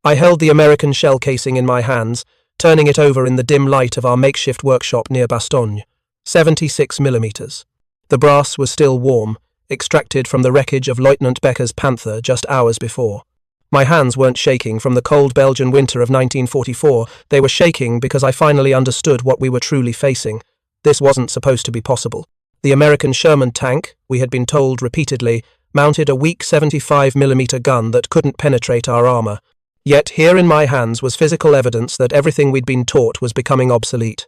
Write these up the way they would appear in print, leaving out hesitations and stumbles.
I held the American shell casing in my hands, turning it over in the dim light of our makeshift workshop near Bastogne. 76 millimeters. The brass was still warm, extracted from the wreckage of Lieutenant Becker's Panther just hours before. My hands weren't shaking from the cold Belgian winter of 1944, they were shaking because I finally understood what we were truly facing. This wasn't supposed to be possible. The American Sherman tank, we had been told repeatedly, mounted a weak 75mm gun that couldn't penetrate our armor. Yet here in my hands was physical evidence that everything we'd been taught was becoming obsolete.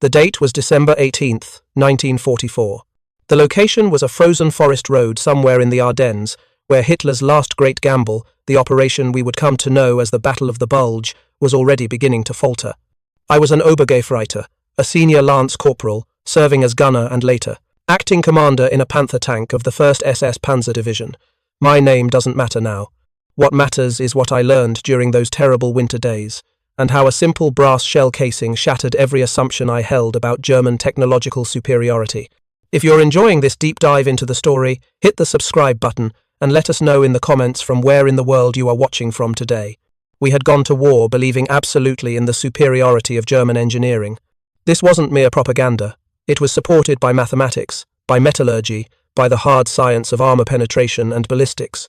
The date was December 18th, 1944. The location was a frozen forest road somewhere in the Ardennes, where Hitler's last great gamble, the operation we would come to know as the Battle of the Bulge, was already beginning to falter. I was an Obergefreiter, a senior lance corporal, serving as gunner and later, acting commander in a Panther tank of the 1st SS Panzer Division. My name doesn't matter now. What matters is what I learned during those terrible winter days, and how a simple brass shell casing shattered every assumption I held about German technological superiority. If you're enjoying this deep dive into the story, hit the subscribe button and let us know in the comments from where in the world you are watching from today. We had gone to war believing absolutely in the superiority of German engineering. This wasn't mere propaganda. It was supported by mathematics, by metallurgy, by the hard science of armor penetration and ballistics.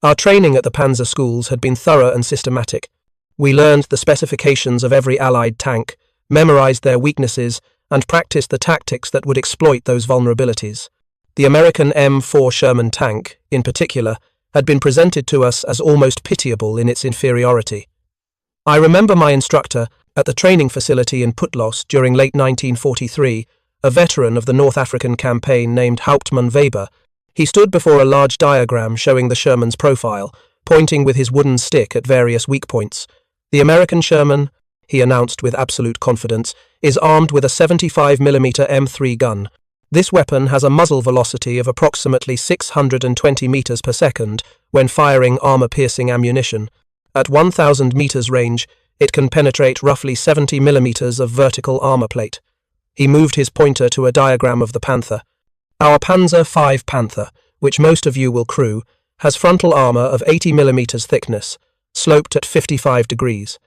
Our training at the Panzer schools had been thorough and systematic. We learned the specifications of every Allied tank, memorized their weaknesses, and practiced the tactics that would exploit those vulnerabilities. The American M4 Sherman tank, in particular, had been presented to us as almost pitiable in its inferiority. I remember my instructor, at the training facility in Putlos during late 1943, a veteran of the North African campaign named Hauptmann Weber. He stood before a large diagram showing the Sherman's profile, pointing with his wooden stick at various weak points. The American Sherman, he announced with absolute confidence, is armed with a 75mm M3 gun. This weapon has a muzzle velocity of approximately 620 meters per second when firing armor-piercing ammunition. At 1,000 meters range, it can penetrate roughly 70 millimeters of vertical armor plate. He moved his pointer to a diagram of the Panther. Our Panzer V Panther, which most of you will crew, has frontal armor of 80 millimeters thickness, sloped at 55 degrees.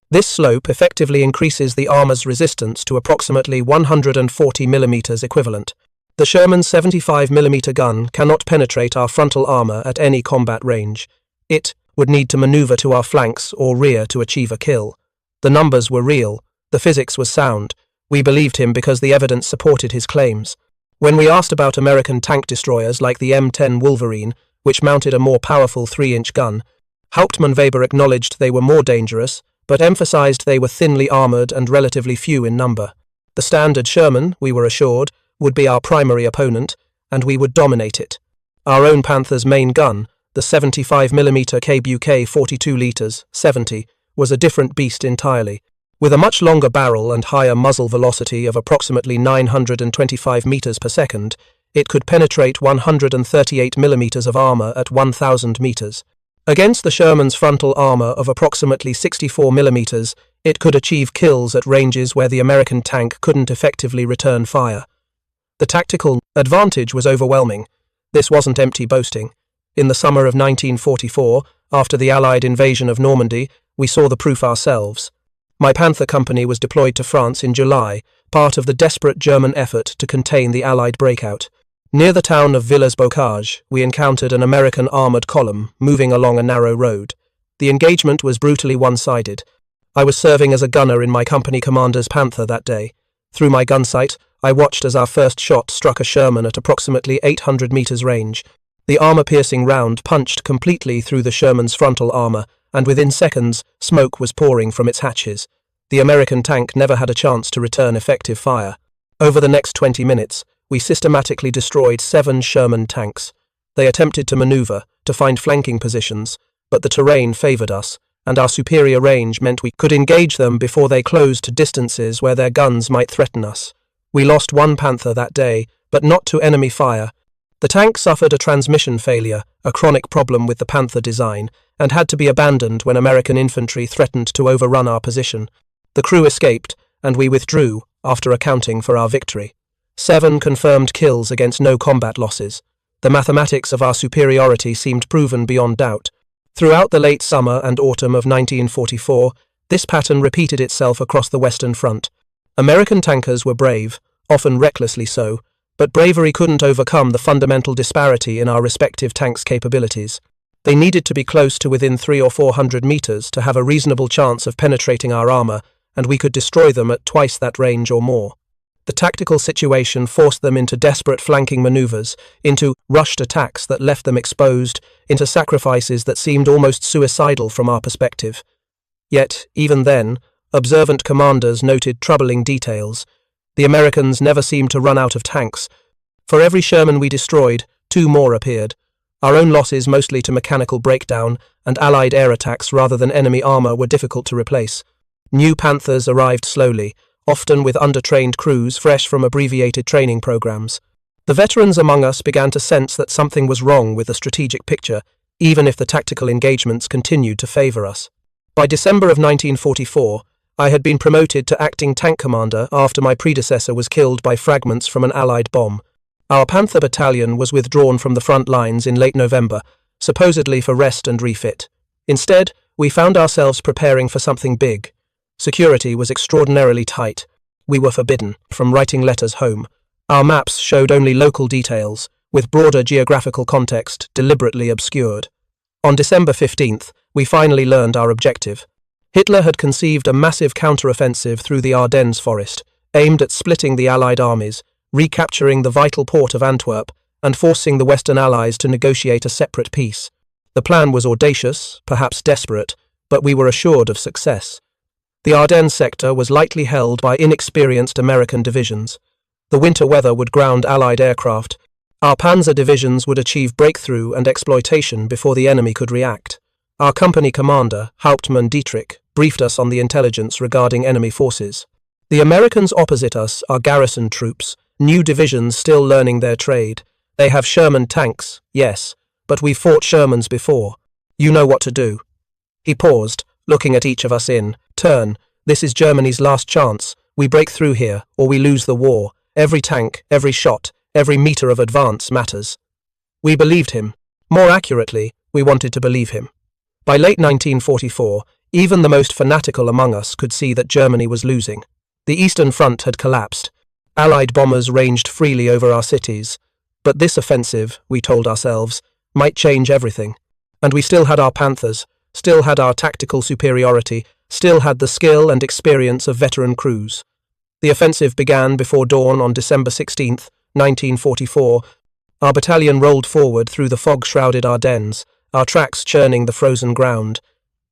This slope effectively increases the armor's resistance to approximately 140 millimeters equivalent. The Sherman's 75mm gun cannot penetrate our frontal armor at any combat range. It would need to maneuver to our flanks or rear to achieve a kill. The numbers were real, the physics was sound. We believed him because the evidence supported his claims. When we asked about American tank destroyers like the M10 Wolverine, which mounted a more powerful 3-inch gun, Hauptmann Weber acknowledged they were more dangerous, but emphasized they were thinly armored and relatively few in number. The standard Sherman, we were assured, would be our primary opponent, and we would dominate it. Our own Panther's main gun, the 75mm KBUK 42 liters, 70, was a different beast entirely. With a much longer barrel and higher muzzle velocity of approximately 925 meters per second, it could penetrate 138 millimeters of armor at 1,000 meters. Against the Sherman's frontal armor of approximately 64 millimeters, it could achieve kills at ranges where the American tank couldn't effectively return fire. The tactical advantage was overwhelming. This wasn't empty boasting. In the summer of 1944, after the Allied invasion of Normandy, we saw the proof ourselves. My Panther company was deployed to France in July, part of the desperate German effort to contain the Allied breakout. Near the town of Villers-Bocage, we encountered an American armored column moving along a narrow road. The engagement was brutally one-sided. I was serving as a gunner in my company commander's Panther that day. Through my gun sight, I watched as our first shot struck a Sherman at approximately 800 meters range. The armor-piercing round punched completely through the Sherman's frontal armor, and within seconds, smoke was pouring from its hatches. The American tank never had a chance to return effective fire. Over the next 20 minutes, we systematically destroyed 7 Sherman tanks. They attempted to maneuver, to find flanking positions, but the terrain favored us, and our superior range meant we could engage them before they closed to distances where their guns might threaten us. We lost 1 Panther that day, but not to enemy fire. The tank suffered a transmission failure, a chronic problem with the Panther design, and had to be abandoned when American infantry threatened to overrun our position. The crew escaped, and we withdrew, after accounting for our victory. 7 confirmed kills against no combat losses. The mathematics of our superiority seemed proven beyond doubt. Throughout the late summer and autumn of 1944, this pattern repeated itself across the Western Front. American tankers were brave, often recklessly so, but bravery couldn't overcome the fundamental disparity in our respective tanks' capabilities. They needed to be close to within 300 or 400 meters to have a reasonable chance of penetrating our armor, and we could destroy them at twice that range or more. The tactical situation forced them into desperate flanking maneuvers, into rushed attacks that left them exposed, into sacrifices that seemed almost suicidal from our perspective. Yet, even then, observant commanders noted troubling details. The Americans never seemed to run out of tanks. For every Sherman we destroyed, 2 more appeared. Our own losses, mostly to mechanical breakdown and Allied air attacks rather than enemy armor, were difficult to replace. New Panthers arrived slowly, often with undertrained crews fresh from abbreviated training programs. The veterans among us began to sense that something was wrong with the strategic picture, even if the tactical engagements continued to favor us. By December of 1944, I had been promoted to acting tank commander after my predecessor was killed by fragments from an Allied bomb. Our Panther battalion was withdrawn from the front lines in late November, supposedly for rest and refit. Instead, we found ourselves preparing for something big. Security was extraordinarily tight. We were forbidden from writing letters home. Our maps showed only local details, with broader geographical context deliberately obscured. On December 15th, we finally learned our objective. Hitler had conceived a massive counteroffensive through the Ardennes forest, aimed at splitting the Allied armies, recapturing the vital port of Antwerp, and forcing the Western Allies to negotiate a separate peace. The plan was audacious, perhaps desperate, but we were assured of success. The Ardennes sector was lightly held by inexperienced American divisions. The winter weather would ground Allied aircraft. Our Panzer divisions would achieve breakthrough and exploitation before the enemy could react. Our company commander, Hauptmann Dietrich, briefed us on the intelligence regarding enemy forces. The Americans opposite us are garrison troops, new divisions still learning their trade. They have Sherman tanks, yes, but we've fought Shermans before. You know what to do. He paused, looking at each of us in turn. This is Germany's last chance. We break through here, or we lose the war. Every tank, every shot, every meter of advance matters. We believed him. More accurately, we wanted to believe him. By late 1944, even the most fanatical among us could see that Germany was losing. The Eastern Front had collapsed. Allied bombers ranged freely over our cities. But this offensive, we told ourselves, might change everything. And we still had our Panthers, still had our tactical superiority, still had the skill and experience of veteran crews. The offensive began before dawn on December 16, 1944. Our battalion rolled forward through the fog-shrouded Ardennes, our tracks churning the frozen ground.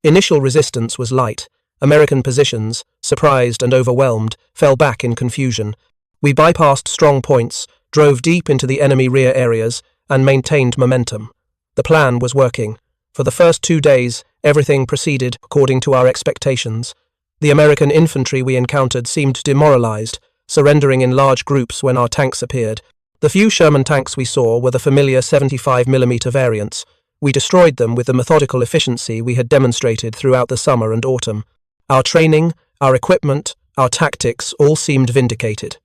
Initial resistance was light. American positions, surprised and overwhelmed, fell back in confusion. We bypassed strong points, drove deep into the enemy rear areas, and maintained momentum. The plan was working. For the first 2 days, everything proceeded according to our expectations. The American infantry we encountered seemed demoralized, surrendering in large groups when our tanks appeared. The few Sherman tanks we saw were the familiar 75mm variants. We destroyed them with the methodical efficiency we had demonstrated throughout the summer and autumn. Our training, our equipment, our tactics all seemed vindicated.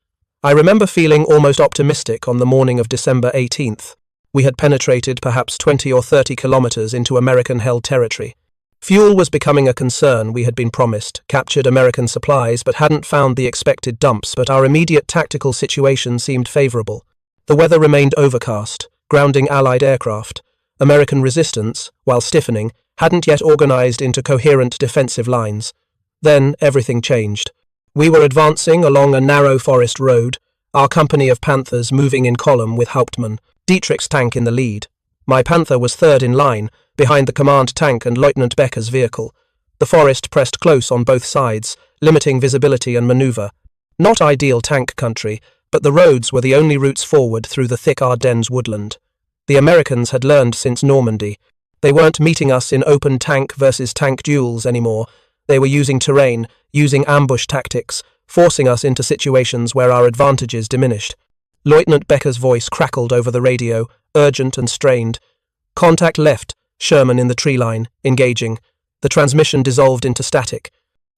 I remember feeling almost optimistic on the morning of December 18th. We had penetrated perhaps 20 or 30 kilometers into American-held territory. Fuel was becoming a concern. We had been promised, captured American supplies, but hadn't found the expected dumps, but our immediate tactical situation seemed favorable. The weather remained overcast, grounding Allied aircraft. American resistance, while stiffening, hadn't yet organized into coherent defensive lines. Then everything changed. We were advancing along a narrow forest road, our company of Panthers moving in column with Hauptmann Dietrich's tank in the lead. My Panther was third in line, behind the command tank and Lieutenant Becker's vehicle. The forest pressed close on both sides, limiting visibility and maneuver. Not ideal tank country, but the roads were the only routes forward through the thick Ardennes woodland. The Americans had learned since Normandy. They weren't meeting us in open tank versus tank duels anymore. They were using terrain, using ambush tactics, forcing us into situations where our advantages diminished. Lieutenant Becker's voice crackled over the radio, urgent and strained. Contact left, Sherman in the tree line, engaging. The transmission dissolved into static.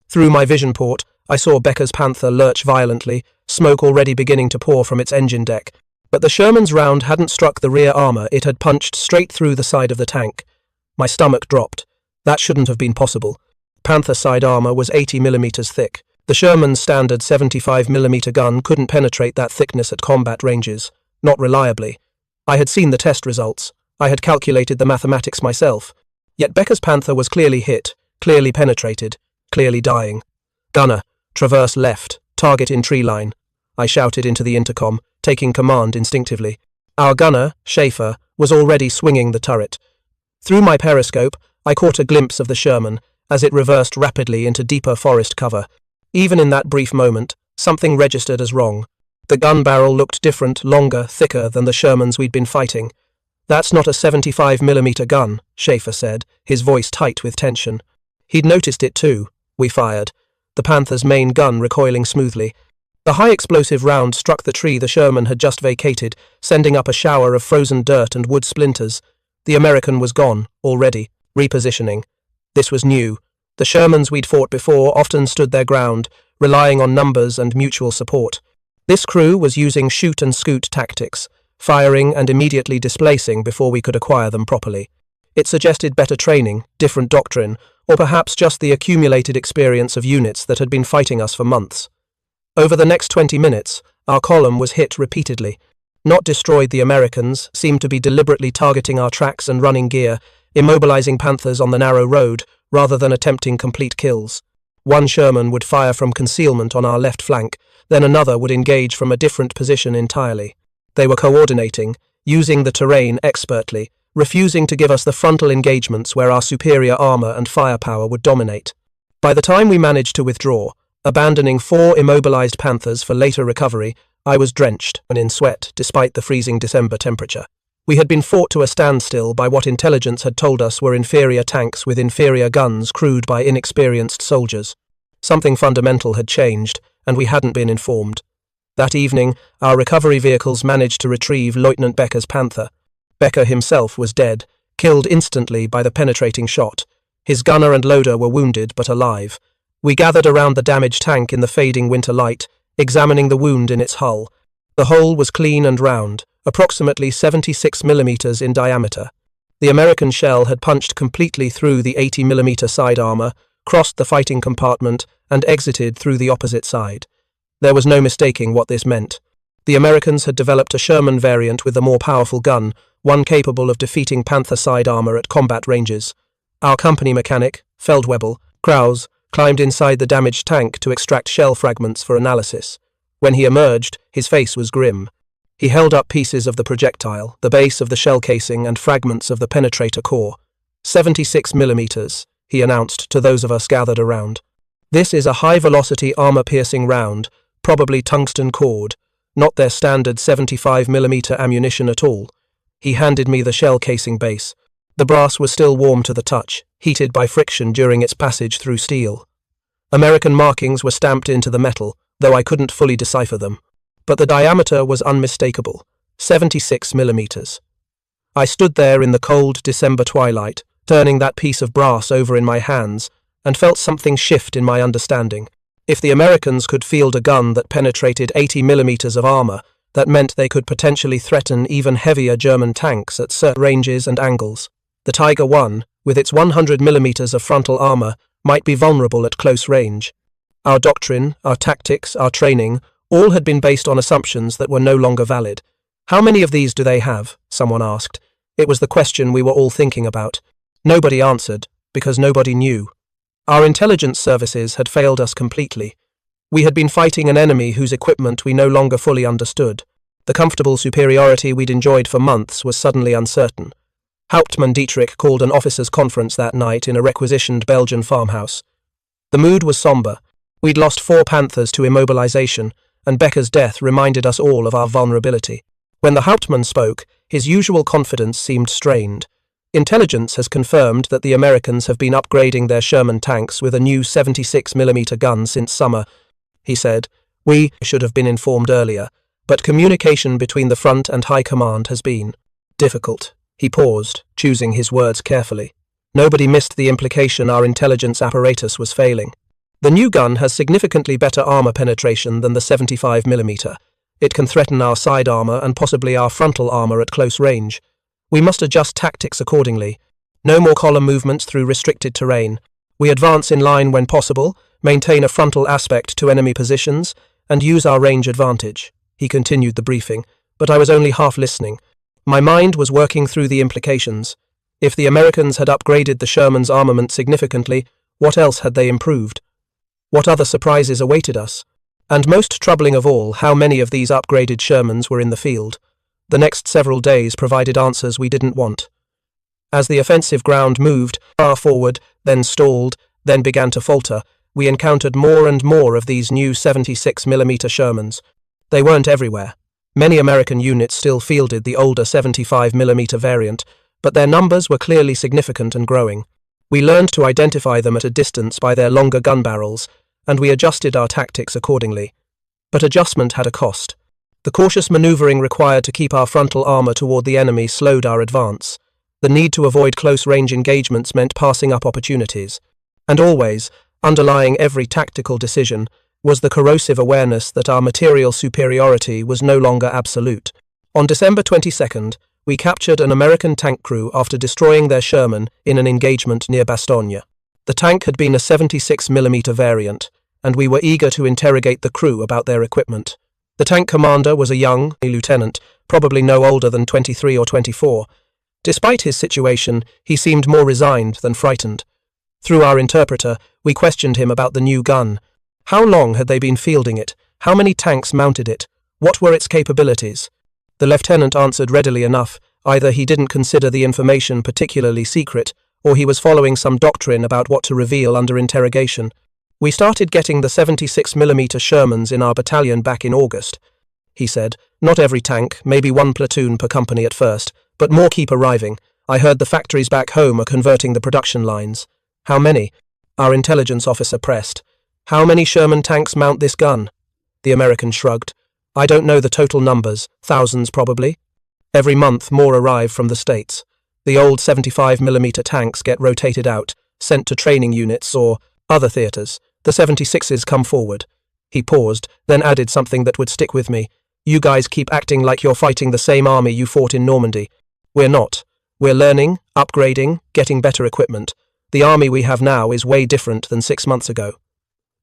Through my vision port, I saw Becker's Panther lurch violently, smoke already beginning to pour from its engine deck. But the Sherman's round hadn't struck the rear armor, it had punched straight through the side of the tank. My stomach dropped. That shouldn't have been possible. Panther side armor was 80 millimeters thick. The Sherman's standard 75 millimeter gun couldn't penetrate that thickness at combat ranges. Not reliably. I had seen the test results. I had calculated the mathematics myself. Yet Becker's Panther was clearly hit, clearly penetrated, clearly dying. Gunner, traverse left, target in tree line. I shouted into the intercom, taking command instinctively. Our gunner, Schaefer, was already swinging the turret. Through my periscope, I caught a glimpse of the Sherman as it reversed rapidly into deeper forest cover. Even in that brief moment, something registered as wrong. The gun barrel looked different, longer, thicker than the Shermans we'd been fighting. That's not a 75 millimeter gun, Schaefer said, his voice tight with tension. He'd noticed it too. We fired. The Panther's main gun recoiling smoothly. The high-explosive round struck the tree the Sherman had just vacated, sending up a shower of frozen dirt and wood splinters. The American was gone, already, repositioning. This was new. The Shermans we'd fought before often stood their ground, relying on numbers and mutual support. This crew was using shoot-and-scoot tactics, firing and immediately displacing before we could acquire them properly. It suggested better training, different doctrine, or perhaps just the accumulated experience of units that had been fighting us for months. Over the next 20 minutes, our column was hit repeatedly. Not destroyed the Americans, seemed to be deliberately targeting our tracks and running gear, immobilizing Panthers on the narrow road, rather than attempting complete kills. One Sherman would fire from concealment on our left flank, then another would engage from a different position entirely. They were coordinating, using the terrain expertly, refusing to give us the frontal engagements where our superior armor and firepower would dominate. By the time we managed to withdraw, abandoning 4 immobilized Panthers for later recovery, I was drenched and in sweat despite the freezing December temperature. We had been fought to a standstill by what intelligence had told us were inferior tanks with inferior guns crewed by inexperienced soldiers. Something fundamental had changed, and we hadn't been informed. That evening, our recovery vehicles managed to retrieve Lieutenant Becker's Panther. Becker himself was dead, killed instantly by the penetrating shot. His gunner and loader were wounded but alive. We gathered around the damaged tank in the fading winter light, examining the wound in its hull. The hole was clean and round, approximately 76 millimeters in diameter. The American shell had punched completely through the 80 millimeter side armor, crossed the fighting compartment, and exited through the opposite side. There was no mistaking what this meant. The Americans had developed a Sherman variant with a more powerful gun, one capable of defeating Panther side armor at combat ranges. Our company mechanic, Feldwebel, Krause, climbed inside the damaged tank to extract shell fragments for analysis. When he emerged, his face was grim. He held up pieces of the projectile, the base of the shell casing and fragments of the penetrator core. 76 millimeters, he announced to those of us gathered around. This is a high-velocity armor-piercing round, probably tungsten cord, not their standard 75 millimeter ammunition at all. He handed me the shell casing base. The brass was still warm to the touch, heated by friction during its passage through steel. American markings were stamped into the metal, though I couldn't fully decipher them. But the diameter was unmistakable, 76 millimeters. I stood there in the cold December twilight, turning that piece of brass over in my hands, and felt something shift in my understanding. If the Americans could field a gun that penetrated 80 millimeters of armor, that meant they could potentially threaten even heavier German tanks at certain ranges and angles. The Tiger I, with its 100 millimeters of frontal armor, might be vulnerable at close range. Our doctrine, our tactics, our training, all had been based on assumptions that were no longer valid. How many of these do they have? Someone asked. It was the question we were all thinking about. Nobody answered, because nobody knew. Our intelligence services had failed us completely. We had been fighting an enemy whose equipment we no longer fully understood. The comfortable superiority we'd enjoyed for months was suddenly uncertain. Hauptmann Dietrich called an officers' conference that night in a requisitioned Belgian farmhouse. The mood was somber. We'd lost 4 Panthers to immobilization, and Becker's death reminded us all of our vulnerability. When the Hauptmann spoke, his usual confidence seemed strained. Intelligence has confirmed that the Americans have been upgrading their Sherman tanks with a new 76 millimeter gun since summer, he said. We should have been informed earlier, but communication between the front and high command has been difficult. He paused, choosing his words carefully. Nobody missed the implication our intelligence apparatus was failing. The new gun has significantly better armor penetration than the 75 millimeter. It can threaten our side armor and possibly our frontal armor at close range. We must adjust tactics accordingly. No more column movements through restricted terrain. We advance in line when possible, maintain a frontal aspect to enemy positions, and use our range advantage. He continued the briefing, but I was only half listening. My mind was working through the implications. If the Americans had upgraded the Sherman's armament significantly, what else had they improved? What other surprises awaited us? And most troubling of all, how many of these upgraded Shermans were in the field? The next several days provided answers we didn't want. As the offensive ground moved far forward, then stalled, then began to falter, we encountered more and more of these new 76mm Shermans. They weren't everywhere. Many American units still fielded the older 75mm variant, but their numbers were clearly significant and growing. We learned to identify them at a distance by their longer gun barrels, and we adjusted our tactics accordingly. But adjustment had a cost. The cautious maneuvering required to keep our frontal armor toward the enemy slowed our advance. The need to avoid close-range engagements meant passing up opportunities. And always, underlying every tactical decision, was the corrosive awareness that our material superiority was no longer absolute. On December 22nd, we captured an American tank crew after destroying their Sherman in an engagement near Bastogne. The tank had been a 76mm variant, and we were eager to interrogate the crew about their equipment. The tank commander was a young lieutenant, probably no older than 23 or 24. Despite his situation, he seemed more resigned than frightened. Through our interpreter, we questioned him about the new gun. How long had they been fielding it? How many tanks mounted it? What were its capabilities? The lieutenant answered readily enough. Either he didn't consider the information particularly secret, or he was following some doctrine about what to reveal under interrogation. We started getting the 76mm Shermans in our battalion back in August, he said. Not every tank, maybe one platoon per company at first, but more keep arriving. I heard the factories back home are converting the production lines. How many? Our intelligence officer pressed. How many Sherman tanks mount this gun? The American shrugged. I don't know the total numbers, thousands probably. Every month more arrive from the States. The old 75mm tanks get rotated out, sent to training units or other theatres. The 76s come forward. He paused, then added something that would stick with me. You guys keep acting like you're fighting the same army you fought in Normandy. We're not. We're learning, upgrading, getting better equipment. The army we have now is way different than 6 months ago.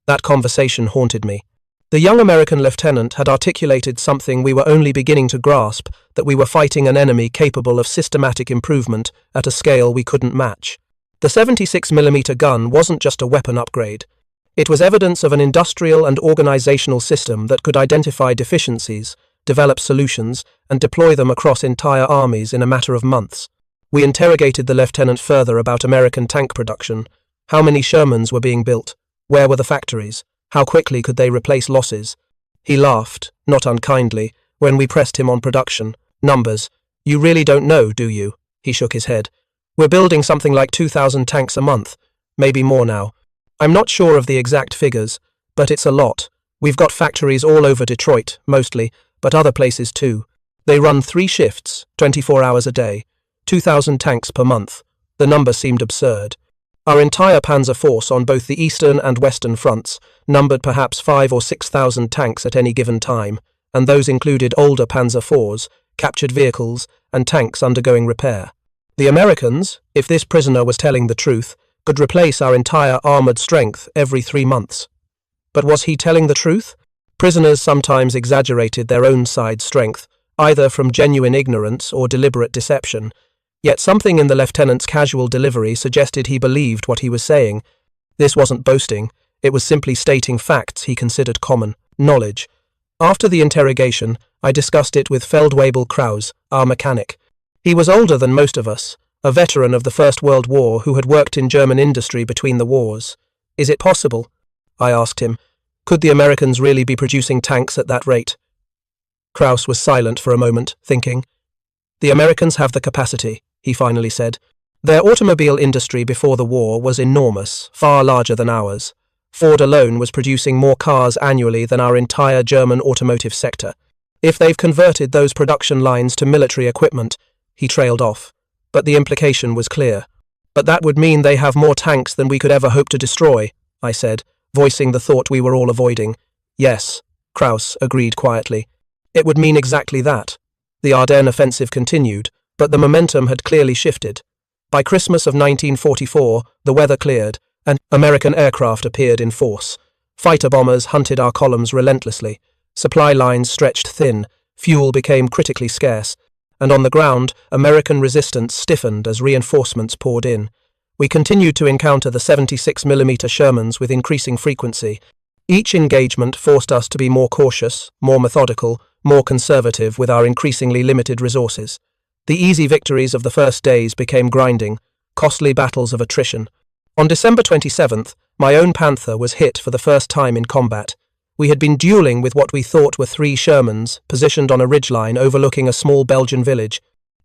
That conversation haunted me. The young American lieutenant had articulated something we were only beginning to grasp, that we were fighting an enemy capable of systematic improvement at a scale we couldn't match. The 76mm gun wasn't just a weapon upgrade. It was evidence of an industrial and organizational system that could identify deficiencies, develop solutions, and deploy them across entire armies in a matter of months. We interrogated the lieutenant further about American tank production. How many Shermans were being built? Where were the factories? How quickly could they replace losses? He laughed, not unkindly, when we pressed him on production. Numbers. You really don't know, do you? He shook his head. We're building something like 2,000 tanks a month, maybe more now. I'm not sure of the exact figures, but it's a lot. We've got factories all over Detroit, mostly, but other places too. They run 3 shifts, 24 hours a day, 2,000 tanks per month. The number seemed absurd. Our entire panzer force on both the eastern and western fronts numbered perhaps 5,000 or 6,000 tanks at any given time, and those included older Panzer IVs, captured vehicles, and tanks undergoing repair. The Americans, if this prisoner was telling the truth, could replace our entire armoured strength every 3 months. But was he telling the truth? Prisoners sometimes exaggerated their own side's strength, either from genuine ignorance or deliberate deception. Yet something in the lieutenant's casual delivery suggested he believed what he was saying. This wasn't boasting, it was simply stating facts he considered common knowledge. After the interrogation, I discussed it with Feldwebel Kraus, our mechanic. He was older than most of us, a veteran of the First World War who had worked in German industry between the wars. Is it possible? I asked him. Could the Americans really be producing tanks at that rate? Kraus was silent for a moment, thinking. The Americans have the capacity, he finally said. Their automobile industry before the war was enormous, far larger than ours. Ford alone was producing more cars annually than our entire German automotive sector. If they've converted those production lines to military equipment, he trailed off. But the implication was clear. But that would mean they have more tanks than we could ever hope to destroy, I said, voicing the thought we were all avoiding. Yes, Kraus agreed quietly. It would mean exactly that. The Ardennes offensive continued, but the momentum had clearly shifted. By Christmas of 1944, the weather cleared, and American aircraft appeared in force. Fighter bombers hunted our columns relentlessly. Supply lines stretched thin, fuel became critically scarce, and on the ground, American resistance stiffened as reinforcements poured in. We continued to encounter the 76mm Shermans with increasing frequency. Each engagement forced us to be more cautious, more methodical, more conservative with our increasingly limited resources. The easy victories of the first days became grinding, costly battles of attrition. On December 27th, my own Panther was hit for the first time in combat. We had been dueling with what we thought were 3 Shermans, positioned on a ridgeline overlooking a small Belgian village.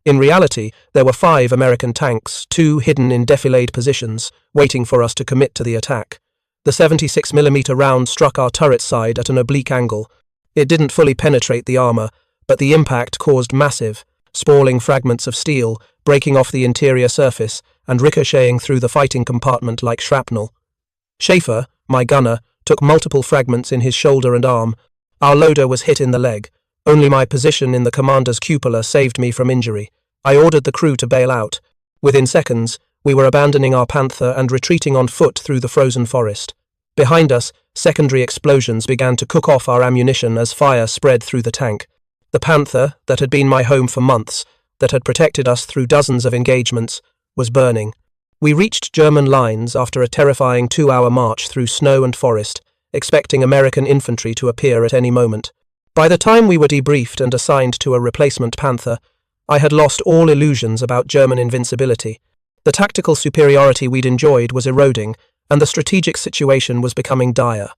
In reality, there were 5 American tanks, 2 hidden in defilade positions, waiting for us to commit to the attack. The 76mm round struck our turret side at an oblique angle. It didn't fully penetrate the armor, but the impact caused massive, sprawling fragments of steel, breaking off the interior surface and ricocheting through the fighting compartment like shrapnel. Schaefer, my gunner, took multiple fragments in his shoulder and arm. Our loader was hit in the leg. Only my position in the commander's cupola saved me from injury. I ordered the crew to bail out. Within seconds, we were abandoning our Panther and retreating on foot through the frozen forest. Behind us, secondary explosions began to cook off our ammunition as fire spread through the tank. The Panther, that had been my home for months, that had protected us through dozens of engagements, was burning. We reached German lines after a terrifying 2-hour march through snow and forest, expecting American infantry to appear at any moment. By the time we were debriefed and assigned to a replacement Panther, I had lost all illusions about German invincibility. The tactical superiority we'd enjoyed was eroding, and the strategic situation was becoming dire.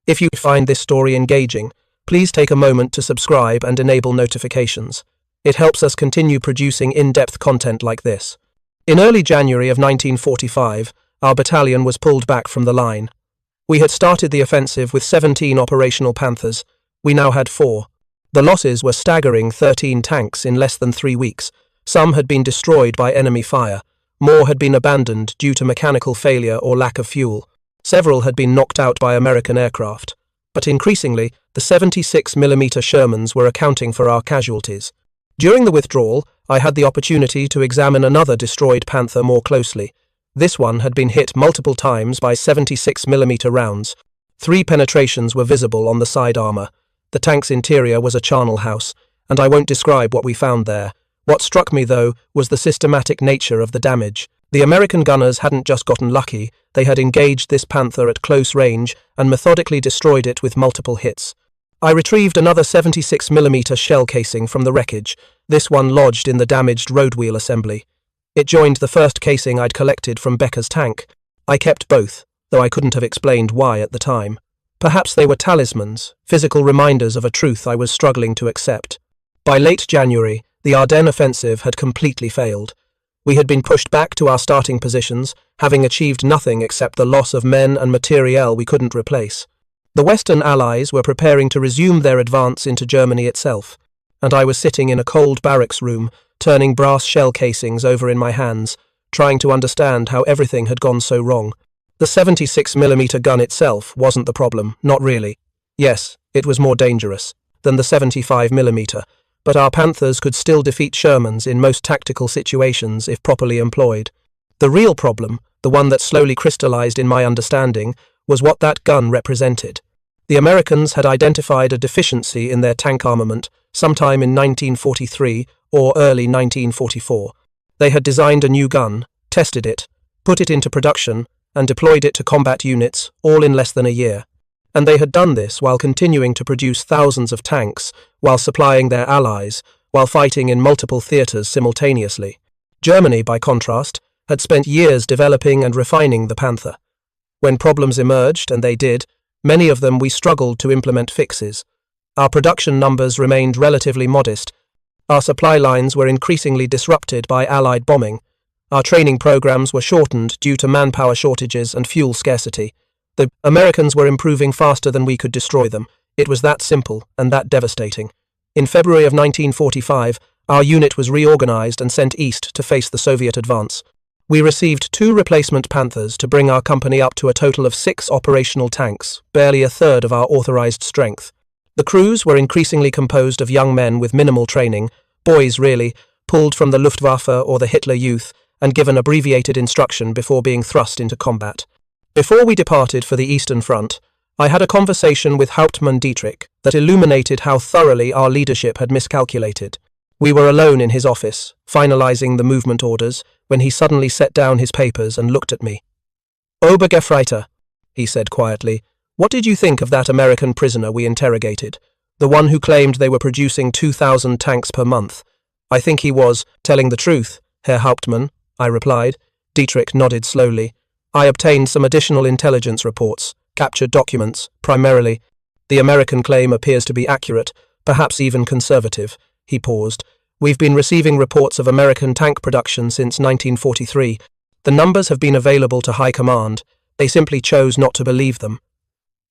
If you find this story engaging, please take a moment to subscribe and enable notifications. It helps us continue producing in-depth content like this. In early January of 1945, our battalion was pulled back from the line. We had started the offensive with 17 operational Panthers. We now had 4. The losses were staggering: 13 tanks in less than 3 weeks. Some had been destroyed by enemy fire. More had been abandoned due to mechanical failure or lack of fuel. Several had been knocked out by American aircraft. But increasingly, the 76mm Shermans were accounting for our casualties. During the withdrawal, I had the opportunity to examine another destroyed Panther more closely. This one had been hit multiple times by 76mm rounds. 3 penetrations were visible on the side armor. The tank's interior was a charnel house, and I won't describe what we found there. What struck me, though, was the systematic nature of the damage. The American gunners hadn't just gotten lucky, they had engaged this Panther at close range and methodically destroyed it with multiple hits. I retrieved another 76mm shell casing from the wreckage, this one lodged in the damaged road wheel assembly. It joined the first casing I'd collected from Becker's tank. I kept both, though I couldn't have explained why at the time. Perhaps they were talismans, physical reminders of a truth I was struggling to accept. By late January, the Ardennes offensive had completely failed. We had been pushed back to our starting positions, having achieved nothing except the loss of men and materiel we couldn't replace. The Western Allies were preparing to resume their advance into Germany itself, and I was sitting in a cold barracks room, turning brass shell casings over in my hands, trying to understand how everything had gone so wrong. The 76mm gun itself wasn't the problem, not really. Yes, it was more dangerous than the 75mm, but our Panthers could still defeat Shermans in most tactical situations if properly employed. The real problem, the one that slowly crystallized in my understanding, was what that gun represented. The Americans had identified a deficiency in their tank armament sometime in 1943 or early 1944. They had designed a new gun, tested it, put it into production, and deployed it to combat units, all in less than a year. And they had done this while continuing to produce thousands of tanks, while supplying their allies, while fighting in multiple theaters simultaneously. Germany, by contrast, had spent years developing and refining the Panther. When problems emerged, and they did, many of them we struggled to implement fixes. Our production numbers remained relatively modest. Our supply lines were increasingly disrupted by Allied bombing. Our training programs were shortened due to manpower shortages and fuel scarcity. The Americans were improving faster than we could destroy them. It was that simple and that devastating. In February of 1945, our unit was reorganized and sent east to face the Soviet advance. We received 2 replacement Panthers to bring our company up to a total of 6 operational tanks, barely a third of our authorized strength. The crews were increasingly composed of young men with minimal training, boys really, pulled from the Luftwaffe or the Hitler Youth, and given abbreviated instruction before being thrust into combat. Before we departed for the Eastern Front, I had a conversation with Hauptmann Dietrich that illuminated how thoroughly our leadership had miscalculated. We were alone in his office, finalizing the movement orders, when he suddenly set down his papers and looked at me. "Obergefreiter," he said quietly, "what did you think of that American prisoner we interrogated? The one who claimed they were producing 2,000 tanks per month. I think he was telling the truth, Herr Hauptmann," I replied. Dietrich nodded slowly. "I obtained some additional intelligence reports, captured documents, primarily. The American claim appears to be accurate, perhaps even conservative." He paused. "We've been receiving reports of American tank production since 1943. The numbers have been available to High Command. They simply chose not to believe them."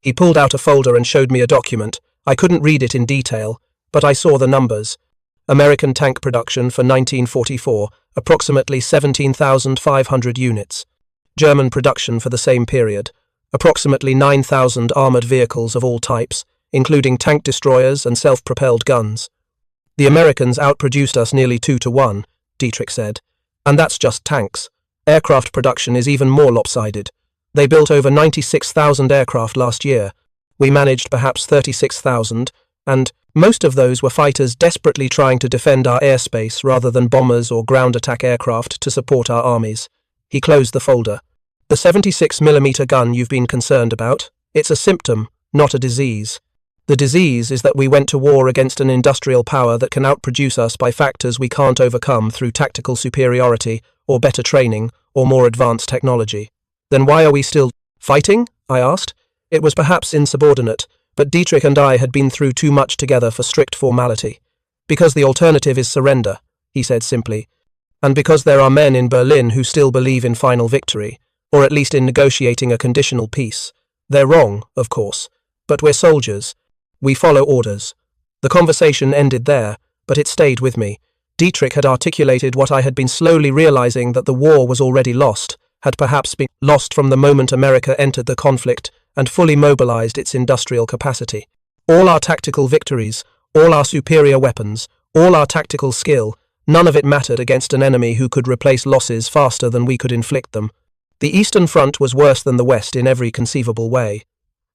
He pulled out a folder and showed me a document. I couldn't read it in detail, but I saw the numbers. American tank production for 1944, approximately 17,500 units. German production for the same period, approximately 9,000 armoured vehicles of all types, including tank destroyers and self-propelled guns. "The Americans outproduced us nearly 2-1, Dietrich said. "And that's just tanks. Aircraft production is even more lopsided. They built over 96,000 aircraft last year. We managed perhaps 36,000, and most of those were fighters desperately trying to defend our airspace rather than bombers or ground attack aircraft to support our armies." He closed the folder. "The 76mm gun you've been concerned about, it's a symptom, not a disease. The disease is that we went to war against an industrial power that can outproduce us by factors we can't overcome through tactical superiority, or better training, or more advanced technology." "Then why are we still fighting?" I asked. It was perhaps insubordinate, but Dietrich and I had been through too much together for strict formality. "Because the alternative is surrender," he said simply. "And because there are men in Berlin who still believe in final victory, or at least in negotiating a conditional peace. They're wrong, of course, but we're soldiers. We follow orders." The conversation ended there, but it stayed with me. Dietrich had articulated what I had been slowly realizing, that the war was already lost, had perhaps been lost from the moment America entered the conflict and fully mobilized its industrial capacity. All our tactical victories, all our superior weapons, all our tactical skill, none of it mattered against an enemy who could replace losses faster than we could inflict them. The Eastern Front was worse than the West in every conceivable way.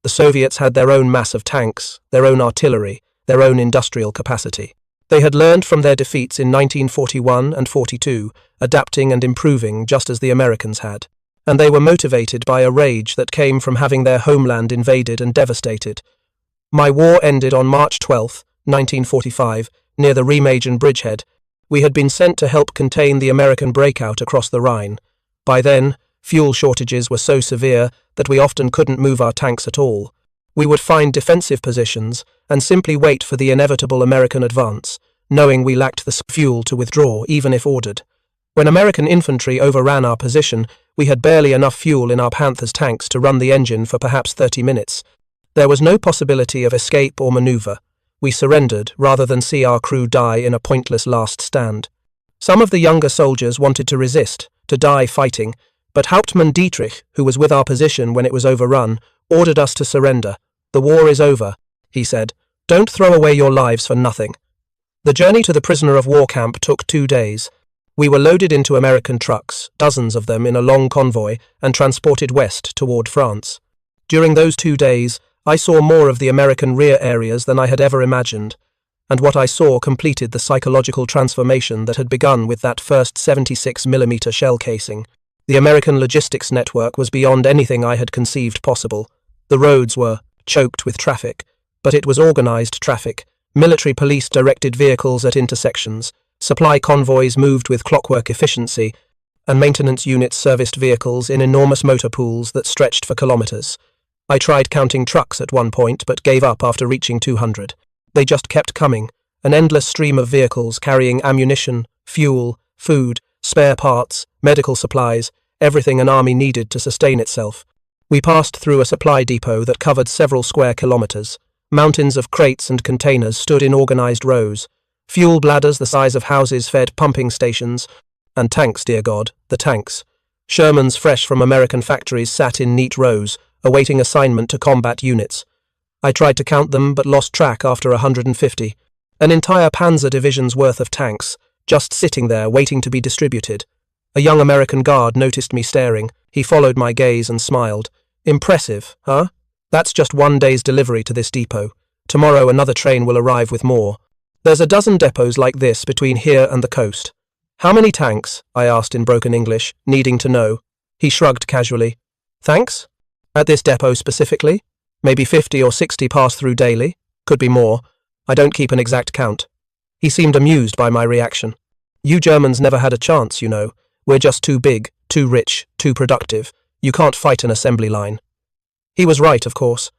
The Soviets had their own mass of tanks, their own artillery, their own industrial capacity. They had learned from their defeats in 1941 and 42, adapting and improving just as the Americans had. And they were motivated by a rage that came from having their homeland invaded and devastated. My war ended on March 12, 1945, near the Remagen bridgehead. We had been sent to help contain the American breakout across the Rhine. By then, fuel shortages were so severe that we often couldn't move our tanks at all. We would find defensive positions and simply wait for the inevitable American advance, knowing we lacked the fuel to withdraw even if ordered. When American infantry overran our position, we had barely enough fuel in our Panthers tanks to run the engine for perhaps 30 minutes. There was no possibility of escape or maneuver. We surrendered rather than see our crew die in a pointless last stand. Some of the younger soldiers wanted to resist, to die fighting, but Hauptmann Dietrich, who was with our position when it was overrun, ordered us to surrender. "The war is over," he said. "Don't throw away your lives for nothing." The journey to the prisoner of war camp took 2 days. We were loaded into American trucks, dozens of them in a long convoy, and transported west toward France. During those 2 days, I saw more of the American rear areas than I had ever imagined, and what I saw completed the psychological transformation that had begun with that first 76mm shell casing. The American logistics network was beyond anything I had conceived possible. The roads were choked with traffic, but it was organized traffic. Military police directed vehicles at intersections, supply convoys moved with clockwork efficiency, and maintenance units serviced vehicles in enormous motor pools that stretched for kilometers. I tried counting trucks at one point, but gave up after reaching 200. They just kept coming, an endless stream of vehicles carrying ammunition, fuel, food, spare parts, medical supplies, everything an army needed to sustain itself. We passed through a supply depot that covered several square kilometers. Mountains of crates and containers stood in organized rows. Fuel bladders the size of houses fed pumping stations. And tanks, dear God, the tanks. Shermans fresh from American factories sat in neat rows, awaiting assignment to combat units. I tried to count them but lost track after 150. An entire panzer division's worth of tanks, just sitting there waiting to be distributed. A young American guard noticed me staring. He followed my gaze and smiled. Impressive, huh? That's just one day's delivery to this depot. Tomorrow another train will arrive with more. There's a dozen depots like this between here and the coast. How many tanks? I asked in broken English, needing to know. He shrugged casually. Thanks? At this depot specifically? Maybe 50 or 60 pass through daily? Could be more. I don't keep an exact count. He seemed amused by my reaction. You Germans never had a chance, you know. We're just too big, too rich, too productive. You can't fight an assembly line. He was right, of course.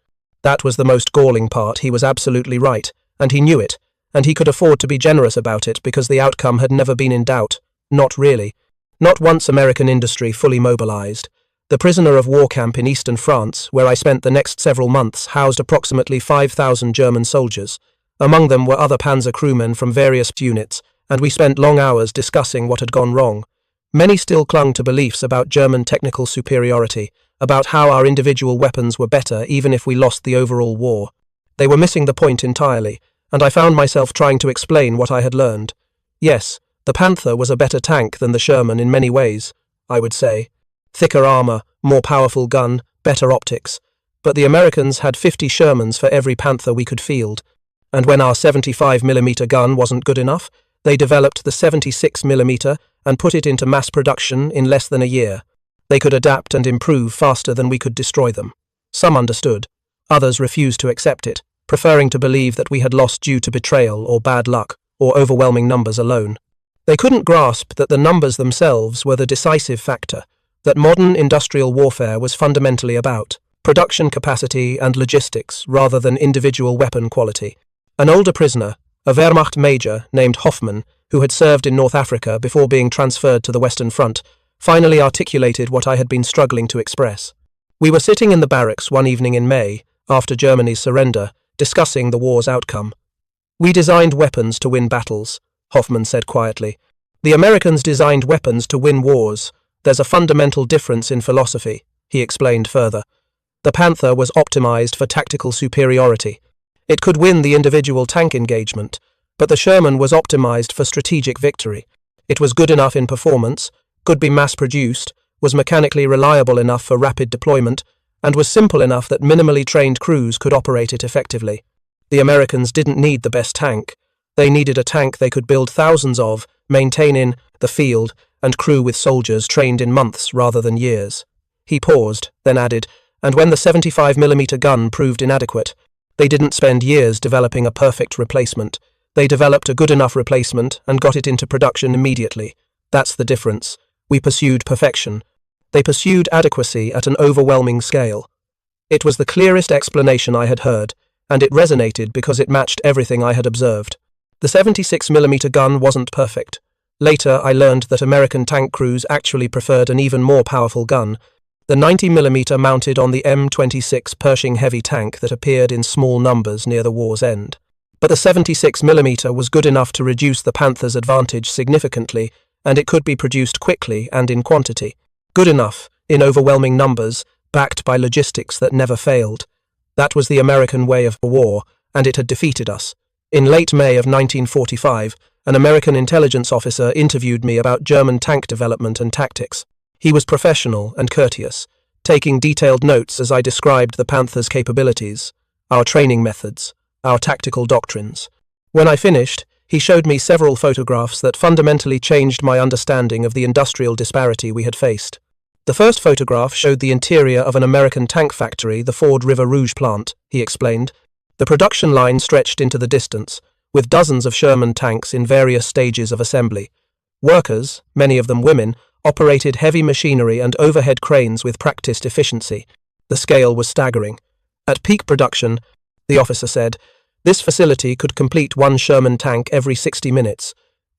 That was the most galling part. He was absolutely right, and he knew it, and he could afford to be generous about it because the outcome had never been in doubt. Not really. Not once American industry fully mobilized. The prisoner of war camp in eastern France, where I spent the next several months, housed approximately 5,000 German soldiers. Among them were other panzer crewmen from various units, and we spent long hours discussing what had gone wrong. Many still clung to beliefs about German technical superiority, about how our individual weapons were better even if we lost the overall war. They were missing the point entirely, and I found myself trying to explain what I had learned. Yes, the Panther was a better tank than the Sherman in many ways, I would say. Thicker armor, more powerful gun, better optics. But the Americans had 50 Shermans for every Panther we could field. And when our 75mm gun wasn't good enough, they developed the 76mm and put it into mass production in less than a year. They could adapt and improve faster than we could destroy them. Some understood. Others refused to accept it, preferring to believe that we had lost due to betrayal or bad luck or overwhelming numbers alone. They couldn't grasp that the numbers themselves were the decisive factor, that modern industrial warfare was fundamentally about production capacity and logistics rather than individual weapon quality. An older prisoner, a Wehrmacht major named Hoffman, who had served in North Africa before being transferred to the Western Front, finally articulated what I had been struggling to express. We were sitting in the barracks one evening in May, after Germany's surrender, discussing the war's outcome. We designed weapons to win battles, Hoffman said quietly. The Americans designed weapons to win wars. There's a fundamental difference in philosophy, he explained further. The Panther was optimized for tactical superiority. It could win the individual tank engagement, but the Sherman was optimized for strategic victory. It was good enough in performance, could be mass-produced, was mechanically reliable enough for rapid deployment, and was simple enough that minimally trained crews could operate it effectively. The Americans didn't need the best tank. They needed a tank they could build thousands of, maintain in the field, and crew with soldiers trained in months rather than years. He paused, then added, and when the 75mm gun proved inadequate, they didn't spend years developing a perfect replacement. They developed a good enough replacement and got it into production immediately. That's the difference. We pursued perfection. They pursued adequacy at an overwhelming scale. It was the clearest explanation I had heard, and it resonated because it matched everything I had observed. The 76mm gun wasn't perfect. Later, I learned that American tank crews actually preferred an even more powerful gun, the 90mm mounted on the M26 Pershing heavy tank that appeared in small numbers near the war's end. But the 76mm was good enough to reduce the Panther's advantage significantly, and it could be produced quickly and in quantity. Good enough, in overwhelming numbers, backed by logistics that never failed. That was the American way of war, and it had defeated us. In late May of 1945, an American intelligence officer interviewed me about German tank development and tactics. He was professional and courteous, taking detailed notes as I described the Panther's capabilities, our training methods, our tactical doctrines. When I finished, he showed me several photographs that fundamentally changed my understanding of the industrial disparity we had faced. The first photograph showed the interior of an American tank factory, the Ford River Rouge plant, he explained. The production line stretched into the distance, with dozens of Sherman tanks in various stages of assembly. Workers, many of them women, operated heavy machinery and overhead cranes with practiced efficiency. The scale was staggering. At peak production, the officer said, this facility could complete one Sherman tank every 60 minutes.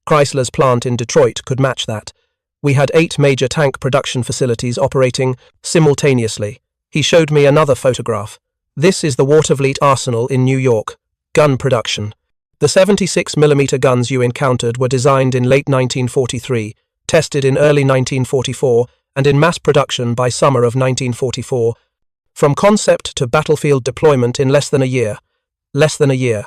Chrysler's plant in Detroit could match that. We had 8 major tank production facilities operating simultaneously. He showed me another photograph. This is the Watervliet Arsenal in New York. Gun production. The 76mm guns you encountered were designed in late 1943, tested in early 1944, and in mass production by summer of 1944. From concept to battlefield deployment in less than a year. Less than a year.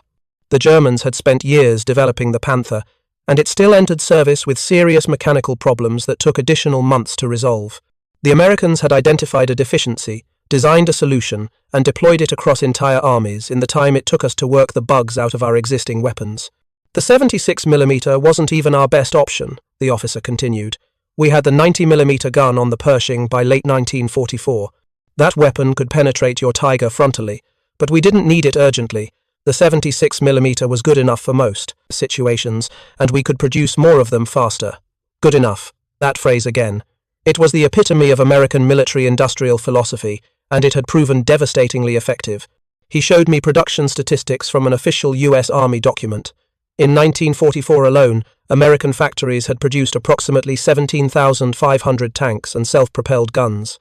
The Germans had spent years developing the Panther, and it still entered service with serious mechanical problems that took additional months to resolve. The Americans had identified a deficiency, designed a solution, and deployed it across entire armies in the time it took us to work the bugs out of our existing weapons. The 76mm wasn't even our best option, the officer continued. We had the 90mm gun on the Pershing by late 1944. That weapon could penetrate your Tiger frontally, but we didn't need it urgently. The 76mm was good enough for most situations, and we could produce more of them faster. Good enough. That phrase again. It was the epitome of American military-industrial philosophy, and it had proven devastatingly effective. He showed me production statistics from an official U.S. Army document. In 1944 alone, American factories had produced approximately 17,500 tanks and self-propelled guns.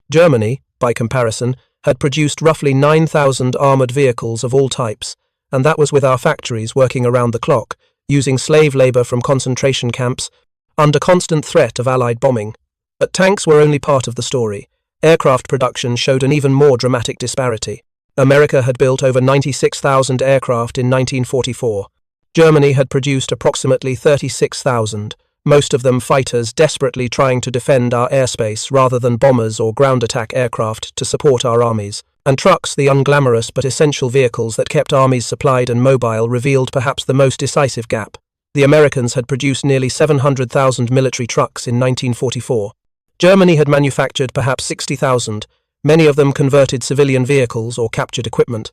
Germany, by comparison, had produced roughly 9,000 armoured vehicles of all types, and that was with our factories working around the clock, using slave labour from concentration camps, under constant threat of Allied bombing. But tanks were only part of the story. Aircraft production showed an even more dramatic disparity. America had built over 96,000 aircraft in 1944. Germany had produced approximately 36,000, most of them fighters desperately trying to defend our airspace rather than bombers or ground attack aircraft to support our armies. And trucks, the unglamorous but essential vehicles that kept armies supplied and mobile, revealed perhaps the most decisive gap. The Americans had produced nearly 700,000 military trucks in 1944. Germany had manufactured perhaps 60,000, many of them converted civilian vehicles or captured equipment.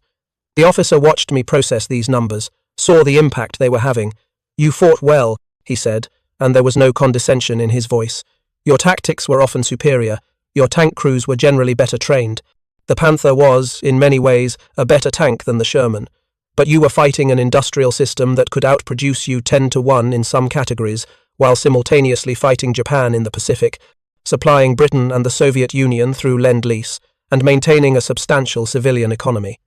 The officer watched me process these numbers, saw the impact they were having. "You fought well," he said, and there was no condescension in his voice. "Your tactics were often superior. Your tank crews were generally better trained. The Panther was, in many ways, a better tank than the Sherman. But you were fighting an industrial system that could outproduce you 10-1 in some categories, while simultaneously fighting Japan in the Pacific, supplying Britain and the Soviet Union through Lend-Lease, and maintaining a substantial civilian economy."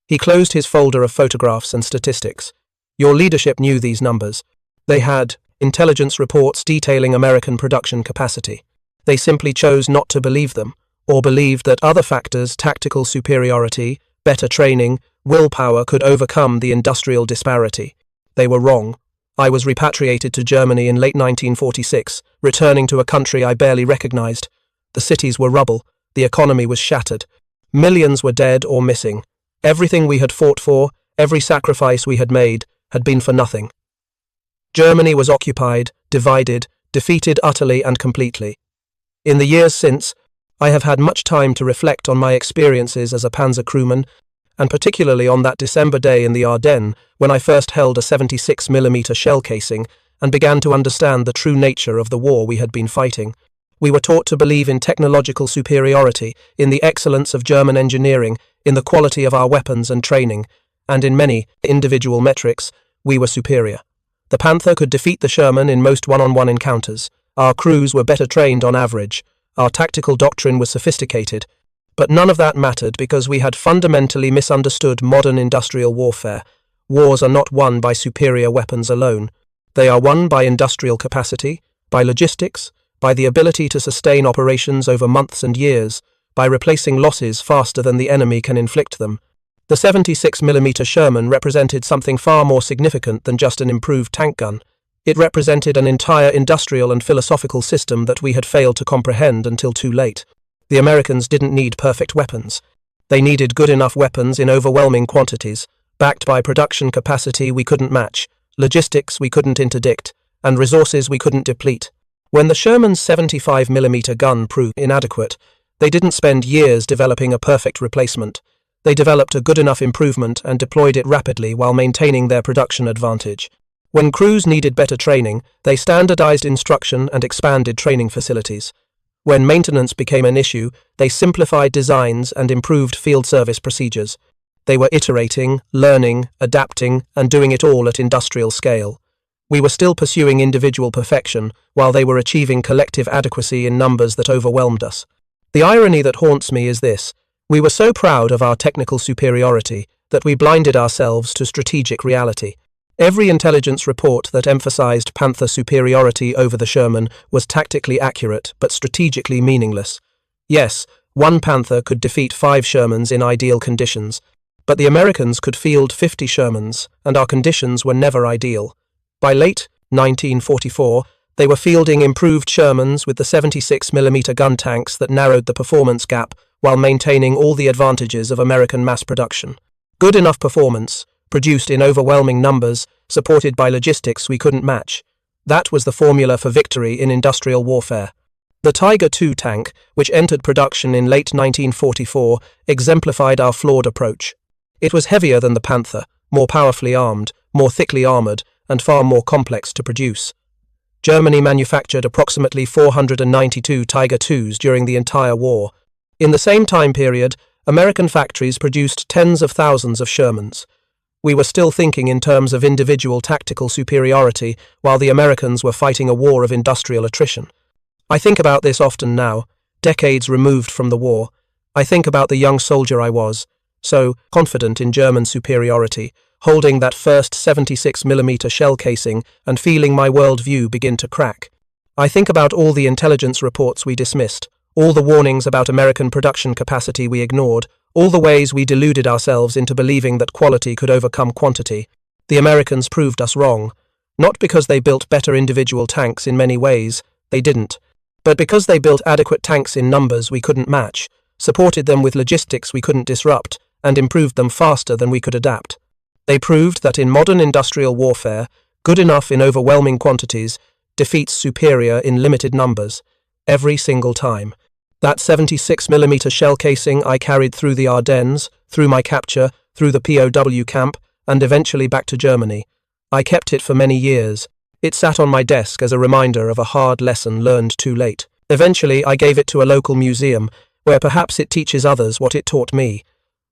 He closed his folder of photographs and statistics. "Your leadership knew these numbers. They had intelligence reports detailing American production capacity. They simply chose not to believe them, or believed that other factors, tactical superiority, better training, willpower, could overcome the industrial disparity. They were wrong. I was repatriated to Germany in late 1946, returning to a country I barely recognized. The cities were rubble. The economy was shattered. Millions were dead or missing. Everything we had fought for, every sacrifice we had made, had been for nothing. Germany was occupied, divided, defeated utterly and completely. In the years since, I have had much time to reflect on my experiences as a Panzer crewman, and particularly on that December day in the Ardennes when I first held a 76mm shell casing and began to understand the true nature of the war we had been fighting. We were taught to believe in technological superiority, in the excellence of German engineering, in the quality of our weapons and training, and in many individual metrics, we were superior. The Panther could defeat the Sherman in most one-on-one encounters. Our crews were better trained on average. Our tactical doctrine was sophisticated. But none of that mattered because we had fundamentally misunderstood modern industrial warfare. Wars are not won by superior weapons alone. They are won by industrial capacity, by logistics, by the ability to sustain operations over months and years, by replacing losses faster than the enemy can inflict them. The 76mm Sherman represented something far more significant than just an improved tank gun. It represented an entire industrial and philosophical system that we had failed to comprehend until too late. The Americans didn't need perfect weapons. They needed good enough weapons in overwhelming quantities, backed by production capacity we couldn't match, logistics we couldn't interdict, and resources we couldn't deplete. When the Sherman's 75mm gun proved inadequate, they didn't spend years developing a perfect replacement. They developed a good enough improvement and deployed it rapidly while maintaining their production advantage. When crews needed better training, they standardized instruction and expanded training facilities. When maintenance became an issue, they simplified designs and improved field service procedures. They were iterating, learning, adapting, and doing it all at industrial scale. We were still pursuing individual perfection, while they were achieving collective adequacy in numbers that overwhelmed us. The irony that haunts me is this: we were so proud of our technical superiority that we blinded ourselves to strategic reality. Every intelligence report that emphasized Panther superiority over the Sherman was tactically accurate but strategically meaningless. Yes, one Panther could defeat 5 Shermans in ideal conditions, but the Americans could field 50 Shermans, and our conditions were never ideal. By late 1944, they were fielding improved Shermans with the 76mm gun tanks that narrowed the performance gap while maintaining all the advantages of American mass production. Good enough performance, produced in overwhelming numbers, supported by logistics we couldn't match. That was the formula for victory in industrial warfare. The Tiger II tank, which entered production in late 1944, exemplified our flawed approach. It was heavier than the Panther, more powerfully armed, more thickly armoured, and far more complex to produce. Germany manufactured approximately 492 Tiger IIs during the entire war. In the same time period, American factories produced tens of thousands of Shermans. We were still thinking in terms of individual tactical superiority, while the Americans were fighting a war of industrial attrition. I think about this often now, decades removed from the war. I think about the young soldier I was, so confident in German superiority, holding that first 76mm shell casing and feeling my worldview begin to crack. I think about all the intelligence reports we dismissed, all the warnings about American production capacity we ignored, all the ways we deluded ourselves into believing that quality could overcome quantity. The Americans proved us wrong, not because they built better individual tanks in many ways, they didn't, but because they built adequate tanks in numbers we couldn't match, supported them with logistics we couldn't disrupt, and improved them faster than we could adapt. They proved that in modern industrial warfare, good enough in overwhelming quantities defeats superior in limited numbers, every single time. That 76mm shell casing I carried through the Ardennes, through my capture, through the POW camp, and eventually back to Germany. I kept it for many years. It sat on my desk as a reminder of a hard lesson learned too late. Eventually, I gave it to a local museum, where perhaps it teaches others what it taught me.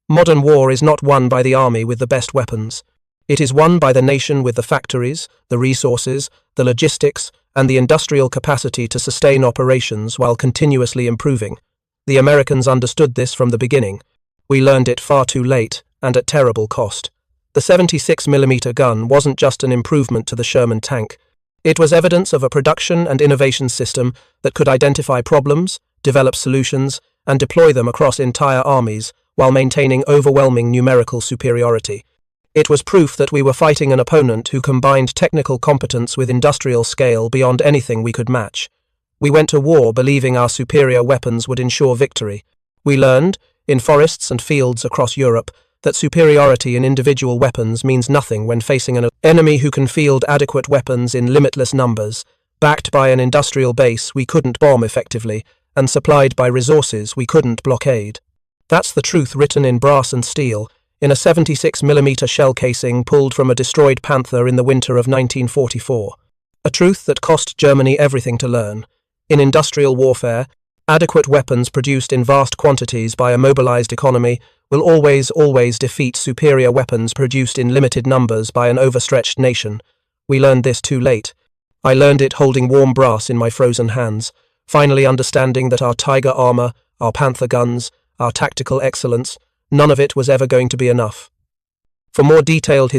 Modern war is not won by the army with the best weapons. It is won by the nation with the factories, the resources, the logistics, and the industrial capacity to sustain operations while continuously improving. The Americans understood this from the beginning. We learned it far too late, and at terrible cost. The 76mm gun wasn't just an improvement to the Sherman tank. It was evidence of a production and innovation system that could identify problems, develop solutions, and deploy them across entire armies while maintaining overwhelming numerical superiority. It was proof that we were fighting an opponent who combined technical competence with industrial scale beyond anything we could match. We went to war believing our superior weapons would ensure victory. We learned, in forests and fields across Europe, that superiority in individual weapons means nothing when facing an enemy who can field adequate weapons in limitless numbers, backed by an industrial base we couldn't bomb effectively, and supplied by resources we couldn't blockade. That's the truth written in brass and steel, in a 76mm shell casing pulled from a destroyed Panther in the winter of 1944. A truth that cost Germany everything to learn. In industrial warfare, adequate weapons produced in vast quantities by a mobilized economy will always defeat superior weapons produced in limited numbers by an overstretched nation. We learned this too late. I learned it holding warm brass in my frozen hands, finally understanding that our Tiger armor, our Panther guns, our tactical excellence, none of it was ever going to be enough. For more detailed